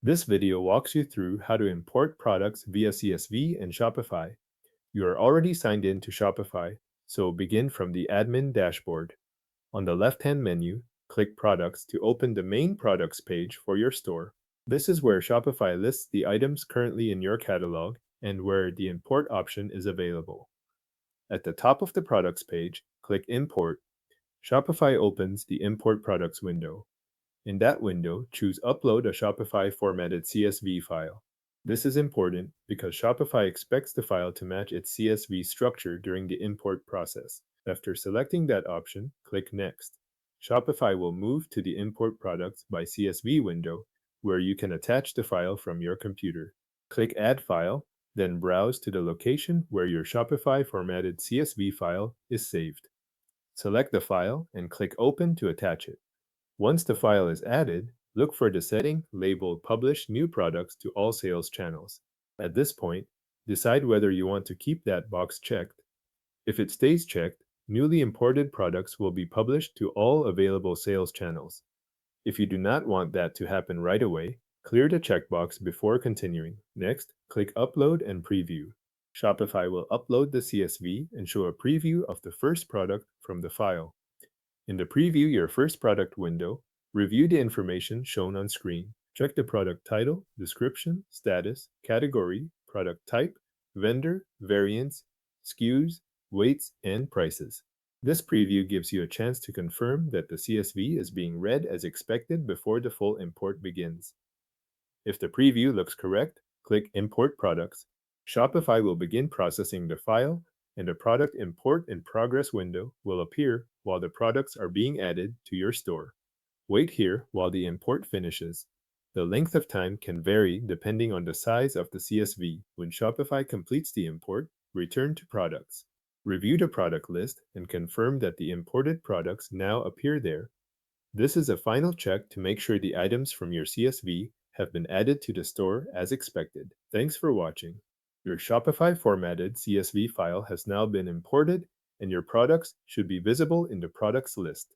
This video walks you through how to import products via CSV and Shopify. You are already signed in to Shopify, so begin from the admin dashboard. On the left-hand menu, click Products to open the main products page for your store. This is where Shopify lists the items currently in your catalog and where the import option is available. At the top of the products page, click Import. Shopify opens the Import Products window. In that window, choose Upload a Shopify formatted CSV file. This is important because Shopify expects the file to match its CSV structure during the import process. After selecting that option, click Next. Shopify will move to the Import Products by CSV window, where you can attach the file from your computer. Click Add File, then browse to the location where your Shopify formatted CSV file is saved. Select the file and click Open to attach it. Once the file is added, look for the setting labeled Publish New Products to All Sales Channels. At this point, decide whether you want to keep that box checked. If it stays checked, newly imported products will be published to all available sales channels. If you do not want that to happen right away, clear the checkbox before continuing. Next, click Upload and Preview. Shopify will upload the CSV and show a preview of the first product from the file. In the Preview Your First Product window, review the information shown on screen. Check the product title, description, status, category, product type, vendor, variants, SKUs, weights, and prices. This preview gives you a chance to confirm that the CSV is being read as expected before the full import begins. If the preview looks correct, click Import Products. Shopify will begin processing the file, and a Product Import in Progress window will appear while the products are being added to your store. Wait here while the import finishes. The length of time can vary depending on the size of the CSV. When Shopify completes the import, return to Products. Review the product list and confirm that the imported products now appear there. This is a final check to make sure the items from your CSV have been added to the store as expected. Thanks for watching. Your Shopify formatted CSV file has now been imported, and your products should be visible in the products list.